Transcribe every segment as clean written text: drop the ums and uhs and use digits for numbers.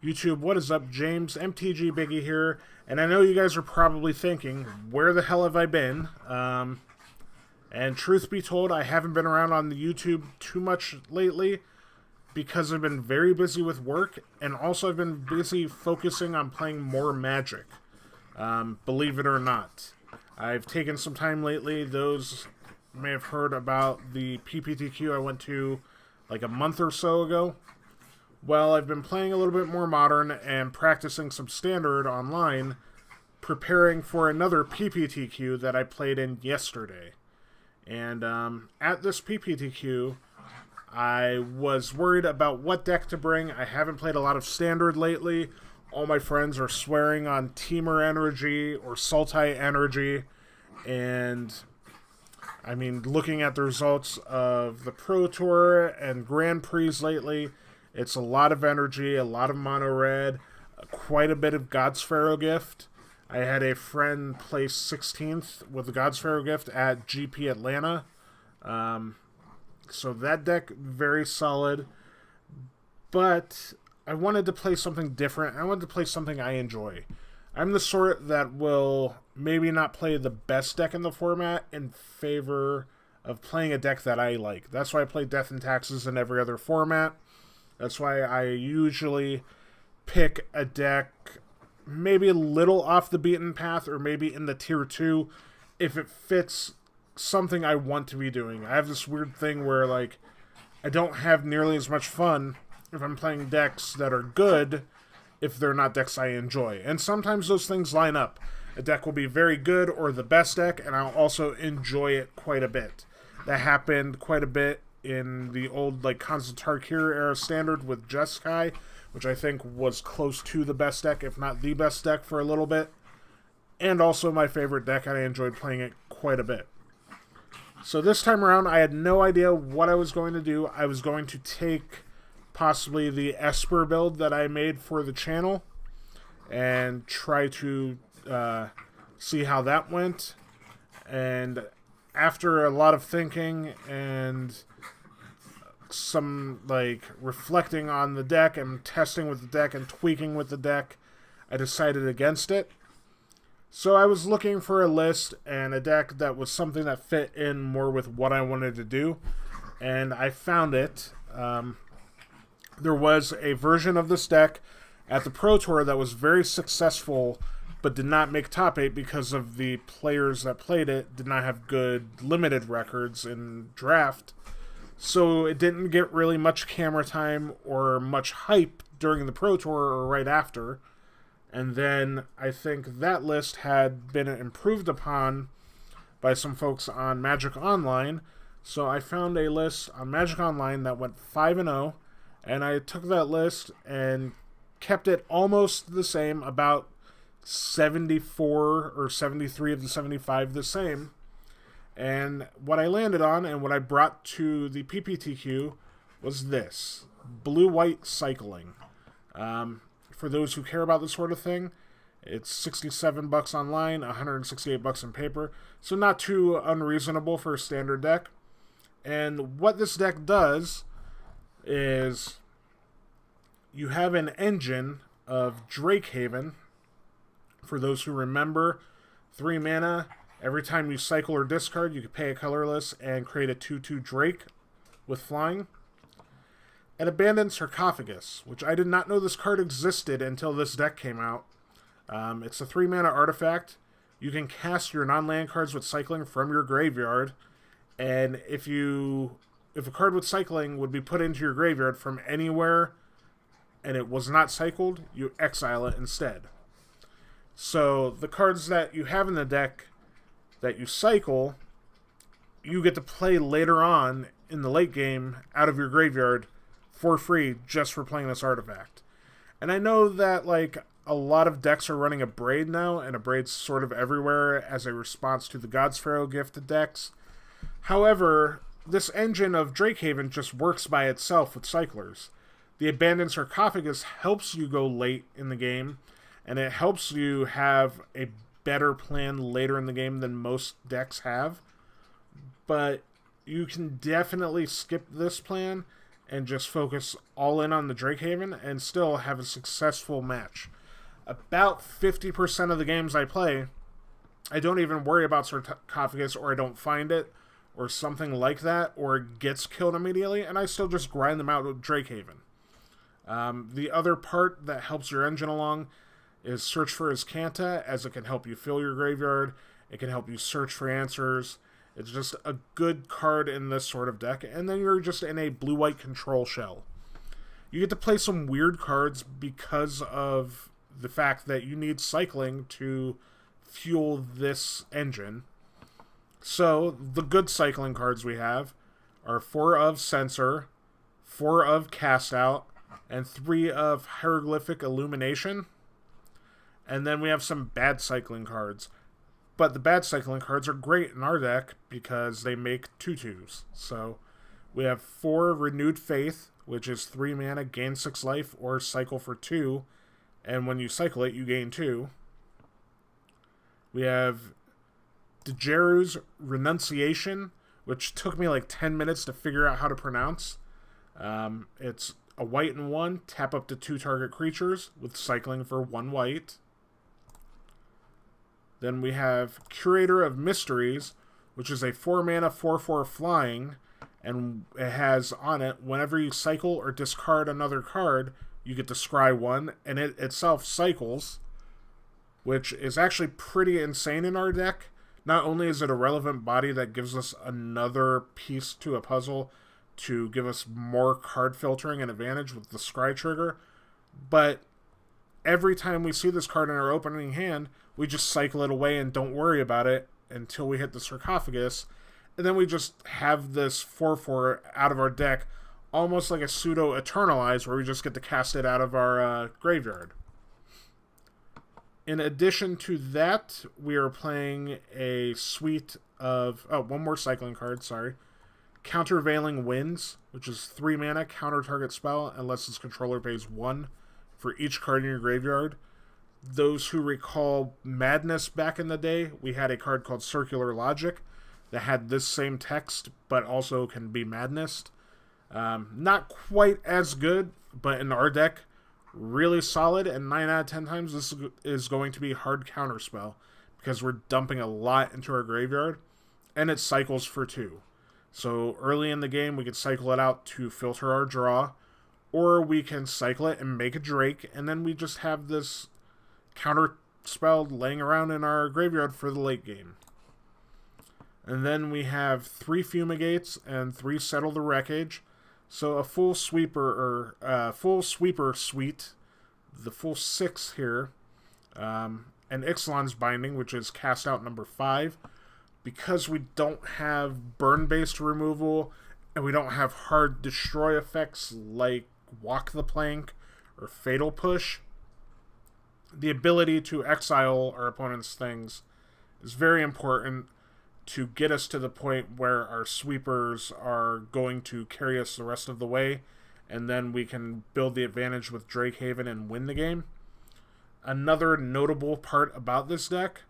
YouTube, what is up? James, MTG Biggie here, and I know you guys are probably thinking, where the hell have I been? And truth be told, I haven't been around on the YouTube too much lately because I've been very busy with work, and also I've been busy focusing on playing more Magic, believe it or not. I've taken some time lately. Those may have heard about the PPTQ I went to like a month or so ago. Well, I've been playing a little bit more Modern and practicing some Standard online, preparing for another PPTQ that I played in yesterday. And at this PPTQ, I was worried about what deck to bring. I haven't played a lot of Standard lately. All my friends are swearing on Teamer Energy or Sultai Energy. And, I mean, looking at the results of the Pro Tour and Grand Prix lately, it's a lot of energy, a lot of mono red, quite a bit of God's Pharaoh Gift. I had a friend place 16th with the God's Pharaoh Gift at GP Atlanta. So that deck, very solid. But I wanted to play something different. I wanted to play something I enjoy. I'm the sort that will maybe not play the best deck in the format in favor of playing a deck that I like. That's why I play Death and Taxes in every other format. That's why I usually pick a deck maybe a little off the beaten path or maybe in the tier 2 if it fits something I want to be doing. I have this weird thing where like I don't have nearly as much fun if I'm playing decks that are good if they're not decks I enjoy. And sometimes those things line up. A deck will be very good or the best deck, and I'll also enjoy it quite a bit. That happened quite a bit in the old like Konstantar era Standard with Jeskai, which I think was close to the best deck, if not the best deck for a little bit. And also my favorite deck, and I enjoyed playing it quite a bit. So this time around, I had no idea what I was going to do. I was going to take possibly the Esper build that I made for the channel and try to see how that went. And after a lot of thinking and some like reflecting on the deck and testing with the deck and tweaking with the deck, I decided against it. So I was looking for a list and a deck that was something that fit in more with what I wanted to do, and I found it. There was a version of this deck at the Pro Tour that was very successful but did not make top 8 because of the players that played it did not have good limited records in draft. So it didn't get really much camera time or much hype during the Pro Tour or right after. And then I think that list had been improved upon by some folks on Magic Online. So I found a list on Magic Online that went 5-0, and I took that list and kept it almost the same, about 74 or 73 of the 75 the same. And what I landed on and what I brought to the PPTQ was this, blue-white cycling. For those who care about this sort of thing, it's $67 online, $168 in paper, so not too unreasonable for a standard deck. And what this deck does is you have an engine of Drakehaven. For those who remember, 3 mana. Every time you cycle or discard, you can pay a colorless and create a 2/2 Drake with flying. An Abandoned Sarcophagus, which I did not know this card existed until this deck came out. It's a 3 mana artifact. You can cast your non-land cards with cycling from your graveyard, and if a card with cycling would be put into your graveyard from anywhere and it was not cycled, you exile it instead. So the cards that you have in the deck that you cycle, you get to play later on in the late game out of your graveyard for free just for playing this artifact. And I know that like a lot of decks are running a Braid now, and a Braid's sort of everywhere as a response to the God's Pharaoh Gift decks. However, this engine of Drakehaven just works by itself with cyclers. The Abandoned Sarcophagus helps you go late in the game, and it helps you have a better plan later in the game than most decks have. But you can definitely skip this plan and just focus all in on the Drakehaven and still have a successful match. About 50% of the games I play, I don't even worry about Sarcophagus, or I don't find it, or something like that, or it gets killed immediately, and I still just grind them out with Drakehaven. The other part that helps your engine along is Search for Azcanta, as it can help you fill your graveyard. It can help you search for answers. It's just a good card in this sort of deck, and then you're just in a blue-white control shell. You get to play some weird cards because of the fact that you need cycling to fuel this engine. So, the good cycling cards we have are 4 of Censor, 4 of Cast Out, and 3 of Hieroglyphic Illumination. And then we have some bad cycling cards. But the bad cycling cards are great in our deck because they make 2/2s. So we have 4 Renewed Faith, which is 3 mana, gain 6 life, or cycle for 2. And when you cycle it, you gain 2. We have Dejeru's Renunciation, which took me like 10 minutes to figure out how to pronounce. It's a white and 1, tap up to 2 target creatures with cycling for 1 white. Then we have Curator of Mysteries, which is a 4 mana 4/4 flying, and it has on it, whenever you cycle or discard another card, you get to scry 1, and it itself cycles, which is actually pretty insane in our deck. Not only is it a relevant body that gives us another piece to a puzzle to give us more card filtering and advantage with the scry trigger, but every time we see this card in our opening hand, we just cycle it away and don't worry about it until we hit the Sarcophagus. And then we just have this 4/4 out of our deck, almost like a pseudo Eternalize, where we just get to cast it out of our graveyard. In addition to that, we are playing a suite of... Oh, one more cycling card, sorry. Countervailing Winds, which is 3 mana, counter target spell, unless its controller pays 1 for each card in your graveyard. Those who recall Madness back in the day, we had a card called Circular Logic that had this same text, but also can be Madness. Not quite as good, but in our deck, really solid, and 9 out of 10 times this is going to be hard counterspell, because we're dumping a lot into our graveyard, and it cycles for 2. So early in the game, we can cycle it out to filter our draw, or we can cycle it and make a Drake, and then we just have this counter spell laying around in our graveyard for the late game. And then we have 3 Fumigates and 3 Settle the Wreckage. So a full sweeper, or full sweeper suite, the full 6 here. And Ixalan's Binding, which is cast out number 5. Because we don't have burn-based removal, and we don't have hard destroy effects like Walk the Plank or Fatal Push, the ability to exile our opponent's things is very important to get us to the point where our sweepers are going to carry us the rest of the way, and then we can build the advantage with Drakehaven and win the game. Another notable part about this deck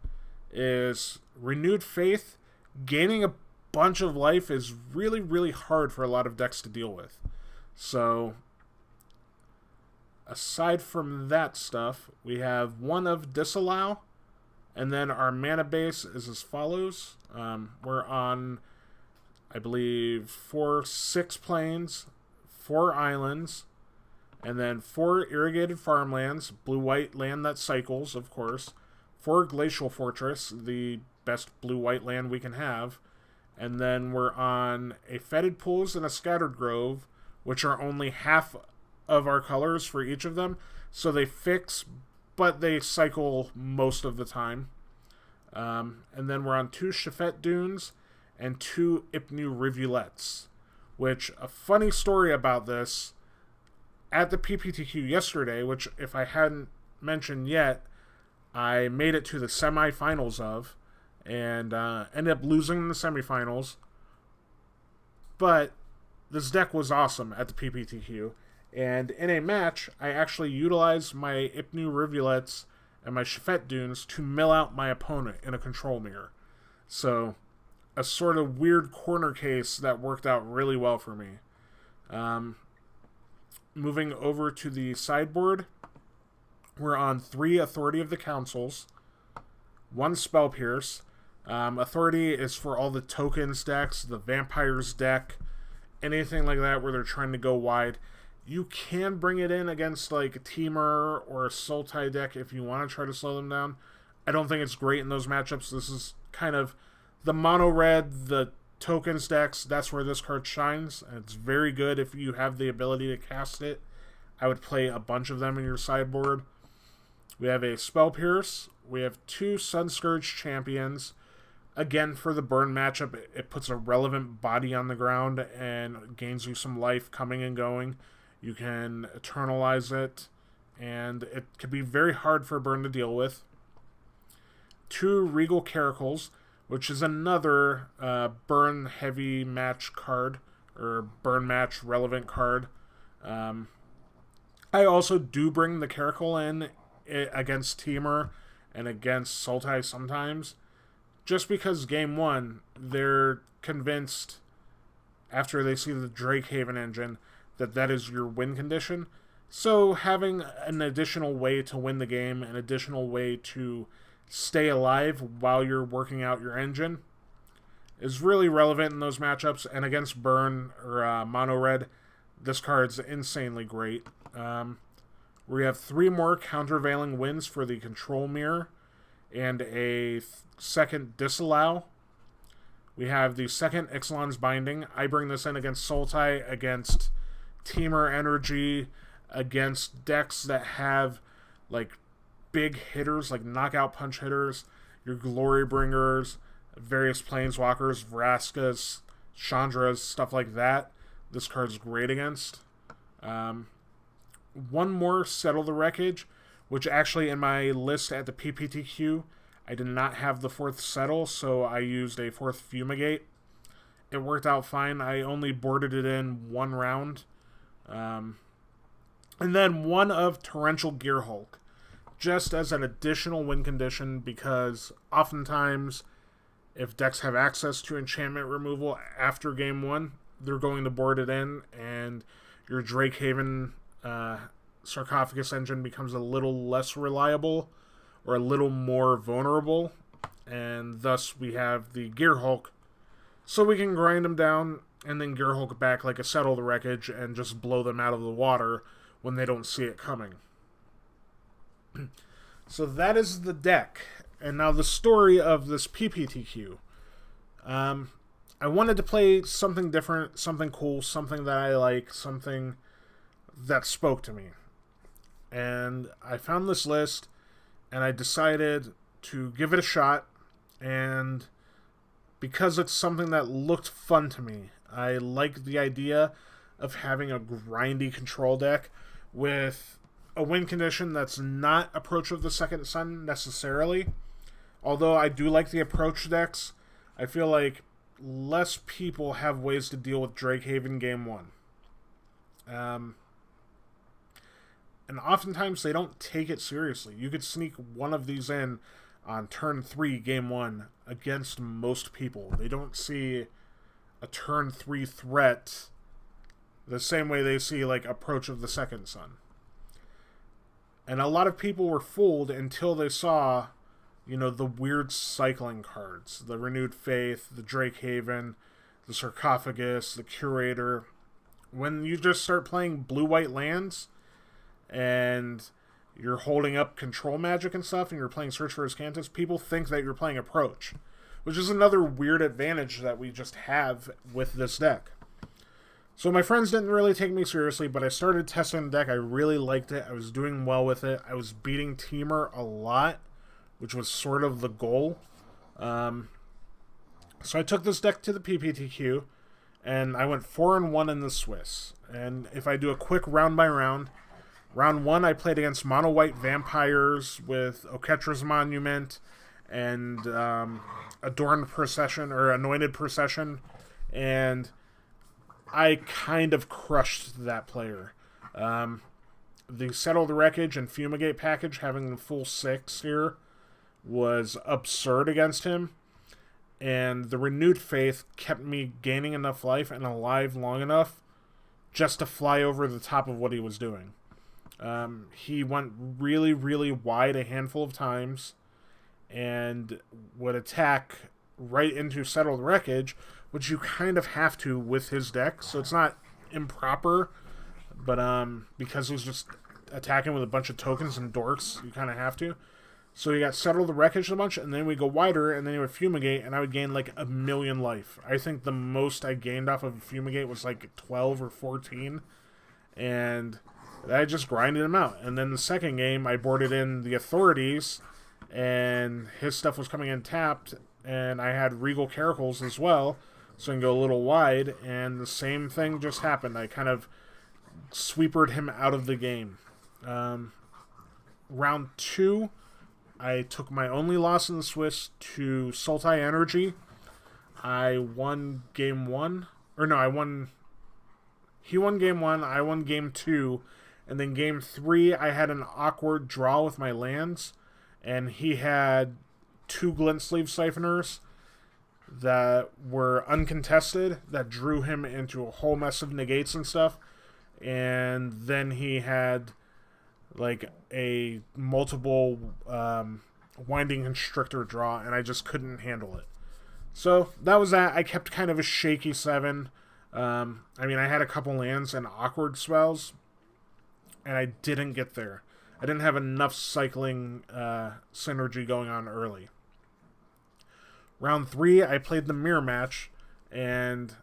is Renewed Faith. Gaining a bunch of life is really, really hard for a lot of decks to deal with. So, aside from that stuff, we have 1 of Disallow, and then our mana base is as follows. We're on, I believe, 6 plains, 4 islands, and then 4 irrigated farmlands, blue-white land that cycles, of course, 4 Glacial Fortress, the best blue-white land we can have, and then we're on a Fetid Pools and a Scattered Grove, which are only half of our colors for each of them, so they fix, but they cycle most of the time. And then we're on 2 Shafet Dunes and 2 Ipnu Rivulets, which, a funny story about this, at the PPTQ yesterday, which if I hadn't mentioned yet, I made it to the semifinals of, and ended up losing in the semifinals, but this deck was awesome at the PPTQ, and in a match, I actually utilized my Ipnu Rivulets and my Shafet Dunes to mill out my opponent in a control mirror. So, a sort of weird corner case that worked out really well for me. moving over to the sideboard, we're on 3 Authority of the Councils, 1 Spell Pierce. Authority is for all the tokens decks, the vampires deck, anything like that where they're trying to go wide. You can bring it in against like a Temur or a Sultai deck if you want to try to slow them down. I don't think it's great in those matchups. This is kind of the mono red, the tokens decks. That's where this card shines. And it's very good if you have the ability to cast it. I would play a bunch of them in your sideboard. We have a Spell Pierce. We have 2 Sunscourge Champions. Again, for the burn matchup, it puts a relevant body on the ground and gains you some life coming and going. You can eternalize it, and it can be very hard for burn to deal with. 2 Regal Caracals, which is another burn-heavy match card, or burn match relevant card. I also do bring the Caracal in against Temur and against Sultai sometimes, just because game 1, they're convinced, after they see the Drakehaven engine, that is your win condition. So having an additional way to win the game, an additional way to stay alive while you're working out your engine, is really relevant in those matchups. And against burn or mono red, this card's insanely great. We have 3 more countervailing wins for the Control Mirror and a second Disallow. We have the 2nd Ixalan's Binding. I bring this in against Sultai, against Temur Energy, against decks that have like big hitters, like knockout punch hitters, your Glory Bringers, various Planeswalkers, Vraskas, Chandras, stuff like that. This card's great against. One more, Settle the Wreckage, which actually in my list at the PPTQ, I did not have the 4th Settle, so I used a 4th Fumigate. It worked out fine. I only boarded it in 1 round. And then 1 of Torrential Gearhulk, just as an additional win condition, because oftentimes if decks have access to enchantment removal after game 1, they're going to board it in, and your Drakehaven Sarcophagus engine becomes a little less reliable or a little more vulnerable, and thus we have the Gearhulk, so we can grind them down and then Gearhulk back like a Settle the Wreckage and just blow them out of the water when they don't see it coming. So that is the deck. And now the story of this PPTQ. I wanted to play something different, something cool, something that I like, something that spoke to me. And I found this list, and I decided to give it a shot, and because it's something that looked fun to me, I like the idea of having a grindy control deck with a win condition that's not Approach of the Second Sun necessarily. Although I do like the approach decks, I feel like less people have ways to deal with Drakehaven game 1. And oftentimes they don't take it seriously. You could sneak one of these in on turn 3, game 1, against most people. They don't see a turn 3 threat the same way they see like Approach of the Second Sun. And a lot of people were fooled until they saw, you know, the weird cycling cards. The Renewed Faith, the Drakehaven, the Sarcophagus, the Curator. When you just start playing blue-white lands, and you're holding up control magic and stuff, and you're playing Search for Ascanthus, people think that you're playing Approach, which is another weird advantage that we just have with this deck. So my friends didn't really take me seriously, but I started testing the deck. I really liked it. I was doing well with it. I was beating Temur a lot, which was sort of the goal. So I took this deck to the PPTQ, and I went 4-1 in the Swiss. And if I do a quick round by round, round 1 I played against mono white vampires with Oketra's Monument and Adorned Procession or Anointed Procession, and I kind of crushed that player. The Settle the Wreckage and Fumigate package, having the full 6 here, was absurd against him. And the Renewed Faith kept me gaining enough life and alive long enough just to fly over the top of what he was doing. He went really, really wide a handful of times and would attack right into Settled Wreckage, which you kind of have to with his deck, so it's not improper, but because he's just attacking with a bunch of tokens and dorks, you kind of have to. So you got Settle the Wreckage a bunch, and then we go wider, and then you would Fumigate, and I would gain like 1,000,000 life. I think the most I gained off of Fumigate was like 12 or 14, and I just grinded him out. And then the second game, I boarded in the Authorities, and his stuff was coming in tapped, and I had Regal Caracals as well, so I can go a little wide, and the same thing just happened. I kind of sweepered him out of the game. Round 2, I took my only loss in the Swiss to Sultai Energy. I won game 1. Or no, he won game 1, I won game 2, and then game 3, I had an awkward draw with my lands, and he had 2 Glint Sleeve Siphoners that were uncontested, that drew him into a whole mess of negates and stuff, and then he had like a multiple Winding Constrictor draw, and I just couldn't handle it. So that was that. I kept kind of a shaky 7. I mean, I had a couple lands and awkward spells, and I didn't get there. I didn't have enough cycling synergy going on early. Round 3, I played the Mirror Match, and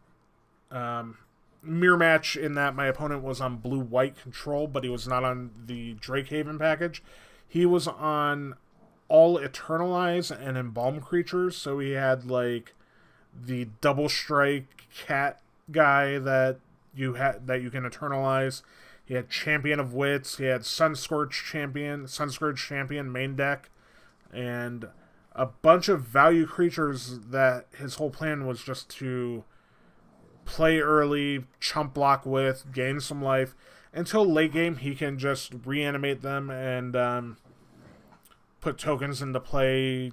Mirror Match in that my opponent was on blue-white control, but he was not on the Drakehaven package. He was on all Eternalize and Embalm creatures, so he had like the double strike cat guy that you can Eternalize. He had Champion of Wits, he had Sunscourge Champion main deck, and a bunch of value creatures that his whole plan was just to play early, chump block with, gain some life. Until late game, he can just reanimate them and put tokens into play,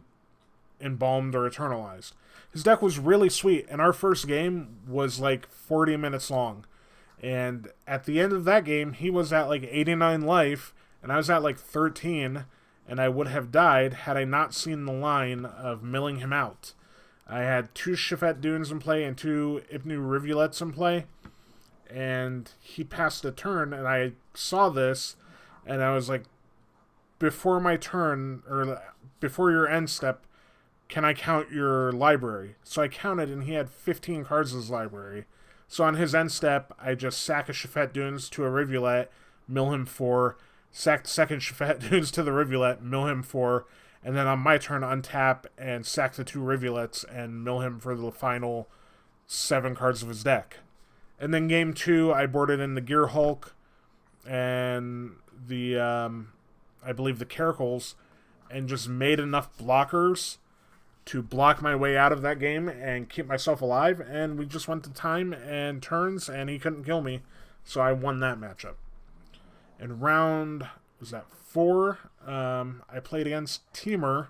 Embalmed or Eternalized. His deck was really sweet, and our first game was like 40 minutes long. And at the end of that game, he was at like 89 life, and I was at like 13, and I would have died had I not seen the line of milling him out. I had 2 Shifet Dunes in play and 2 Ipnu Rivulets in play, and he passed a turn, and I saw this, and I was like, before my turn, or before your end step, can I count your library? So I counted, and he had 15 cards in his library. So on his end step, I just sack a Shifet Dunes to a Rivulet, mill him 4, sack the second Shifet Dunes to the Rivulet, mill him 4, and then on my turn, untap and sack the 2 Rivulets and mill him for the final 7 cards of his deck. And then game 2, I boarded in the Gear Hulk and the, I believe the Caracals, and just made enough blockers to block my way out of that game and keep myself alive, and we just went to time and turns, and he couldn't kill me, so I won that matchup. And round, was that 4, I played against Teamer,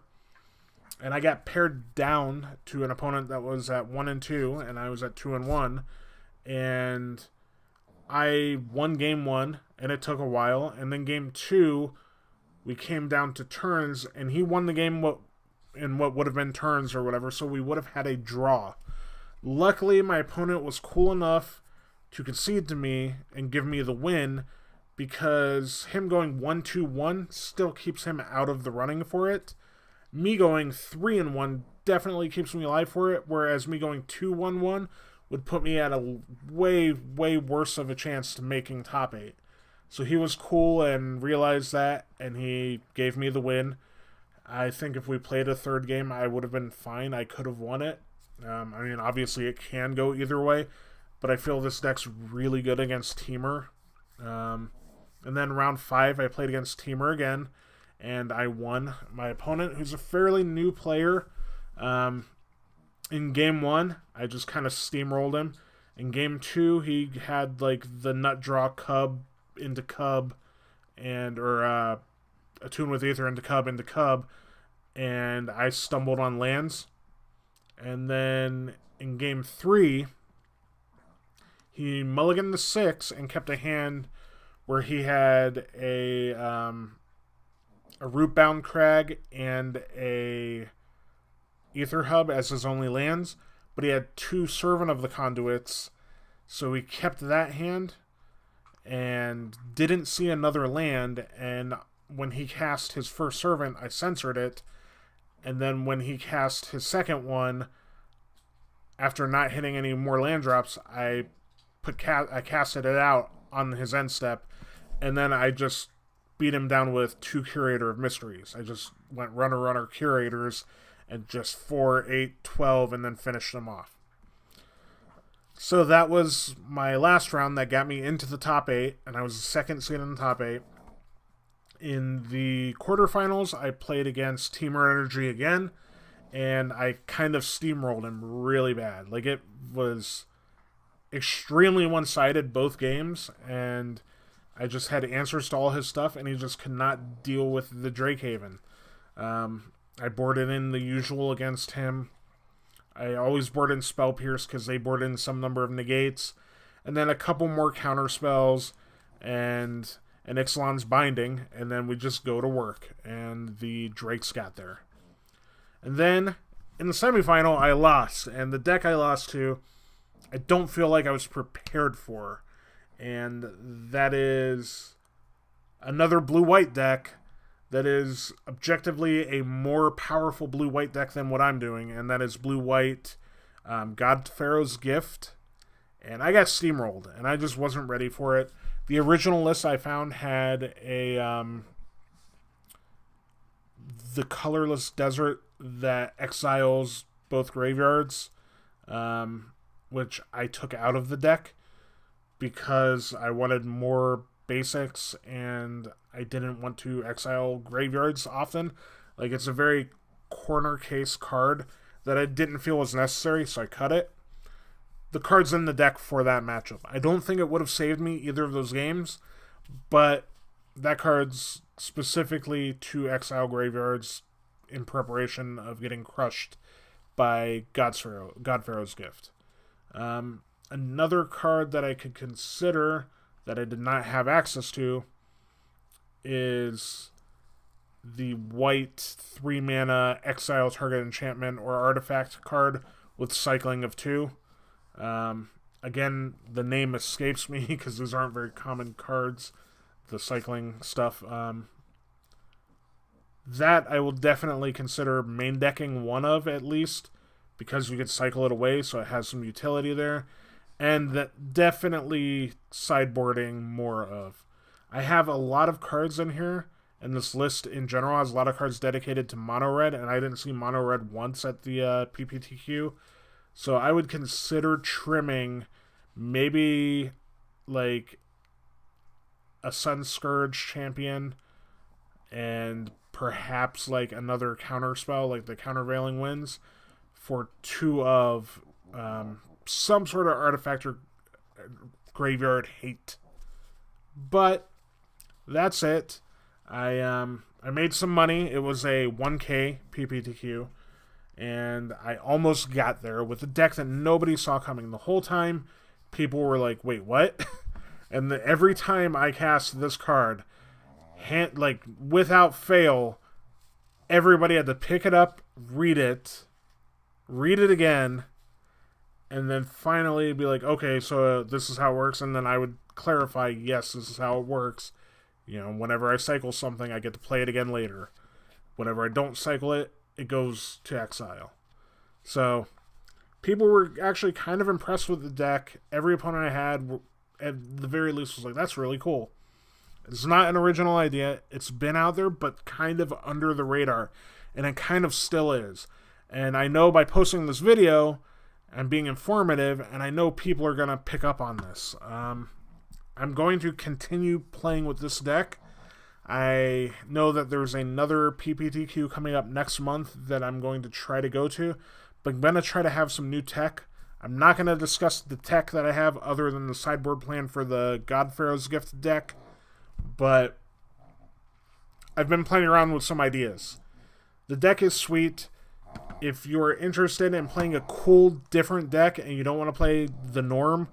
and I got paired down to an opponent that was at 1 and 2, and I was at 2 and 1, and I won game 1, and it took a while, and then game 2, we came down to turns, and he won the game in what would have been turns or whatever, so we would have had a draw. Luckily, my opponent was cool enough to concede to me and give me the win, because him going 1-2-1 still keeps him out of the running for it. Me going 3-1 definitely keeps me alive for it, whereas me going 2-1-1 would put me at a way, way worse of a chance to making top 8. So he was cool and realized that, and he gave me the win. I think if we played a third game, I would have been fine. I could have won it. I mean, obviously it can go either way, but I feel this deck's really good against Teamer. And then round 5, I played against Teamer again, and I won. My opponent, who's a fairly new player, in game 1, I just kind of steamrolled him. In game 2, he had like the nut draw Cub into Cub, or Attune with Aether into Cub, and I stumbled on lands. And then in game 3, He mulliganed the 6 and kept a hand where he had a Rootbound Crag and a Ether Hub as his only lands, but he had 2 Servant of the Conduits, so he kept that hand and didn't see another land, and when he cast his first Servant, I censored it, and then when he cast his second one, after not hitting any more land drops, I casted it out on his end step, and then I just beat him down with 2 Curator of Mysteries. I just went runner Curators and just 4, 8, 12, and then finished them off. So that was my last round that got me into the top 8, and I was the second seed in the top 8. In the quarterfinals, I played against Teamer Energy again, and I kind of steamrolled him really bad. Like, it was extremely one-sided both games, and I just had answers to all his stuff, and he just could not deal with the Drakehaven. I boarded in the usual against him. I always board in Spell Pierce because they board in some number of negates, and then a couple more counter spells, and an Ixalan's Binding, and then we just go to work, and the Drakes got there. And then, in the semifinal, I lost, and the deck I lost to, I don't feel like I was prepared for, and that is another blue-white deck that is objectively a more powerful blue-white deck than what I'm doing, and that is blue-white God Pharaoh's Gift, and I got steamrolled, and I just wasn't ready for it. The original list I found had the colorless desert that exiles both graveyards, which I took out of the deck because I wanted more basics and I didn't want to exile graveyards often. Like, it's a very corner case card that I didn't feel was necessary, so I cut it. The card's in the deck for that matchup. I don't think it would have saved me either of those games, but that card's specifically to exile graveyards in preparation of getting crushed by God Pharaoh's Gift. Another card that I could consider that I did not have access to is the white 3-mana exile target enchantment or artifact card with cycling of 2. Again, the name escapes me because these aren't very common cards, the cycling stuff. That I will definitely consider main decking one of, at least, because you could cycle it away, so it has some utility there. And that definitely sideboarding more of. I have a lot of cards in here, and this list in general has a lot of cards dedicated to mono red, and I didn't see mono red once at the PPTQ. So I would consider trimming maybe like a Sun Scourge champion and perhaps like another counter spell like the Countervailing Winds for 2 of some sort of artifact or graveyard hate. But that's it. I made some money. It was a 1K PPTQ. And I almost got there with a deck that nobody saw coming. The whole time, people were like, wait, what? And every time I cast this card, without fail, everybody had to pick it up, read it again, and then finally be like, okay, so this is how it works. And then I would clarify, yes, this is how it works. You know, whenever I cycle something, I get to play it again later. Whenever I don't cycle it, it goes to exile. So, people were actually kind of impressed with the deck. Every opponent I had, at the very least, was like, that's really cool. It's not an original idea. It's been out there, but kind of under the radar. And it kind of still is. And I know by posting this video and being informative, and I know people are going to pick up on this. I'm going to continue playing with this deck. I know that there's another PPTQ coming up next month that I'm going to try to go to, but I'm going to try to have some new tech. I'm not going to discuss the tech that I have other than the sideboard plan for the God Pharaoh's Gift deck, but I've been playing around with some ideas. The deck is sweet. If you're interested in playing a cool, different deck and you don't want to play the norm,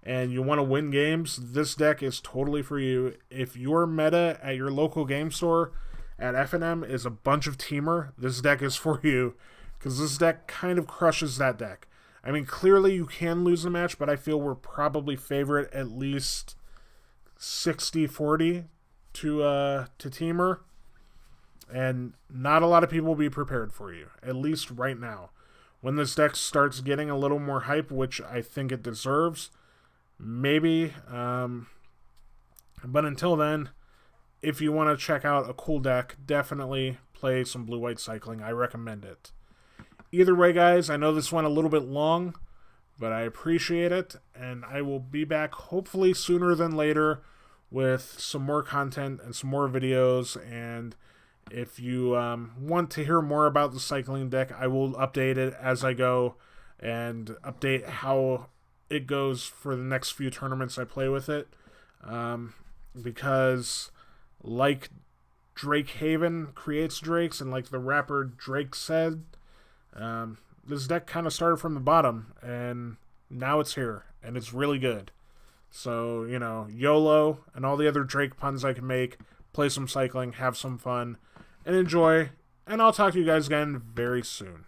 and you want to win games, this deck is totally for you. If your meta at your local game store at F&M is a bunch of Teamer, this deck is for you, because this deck kind of crushes that deck. I mean, clearly you can lose a match, but I feel we're probably favorite at least 60-40 to Teamer, and not a lot of people will be prepared for you, at least right now. When this deck starts getting a little more hype, which I think it deserves, maybe. But until then, if you want to check out a cool deck, definitely play some blue-white cycling. I recommend it. Either way, guys, I know this went a little bit long, but I appreciate it, and I will be back hopefully sooner than later with some more content and some more videos. And if you want to hear more about the cycling deck, I will update it as I go and update how it goes for the next few tournaments I play with it. Because like Drake Haven creates Drakes, and like the rapper Drake said, this deck kind of started from the bottom, and now it's here, and it's really good. So, you know, YOLO and all the other Drake puns I can make, play some cycling, have some fun, and enjoy, and I'll talk to you guys again very soon.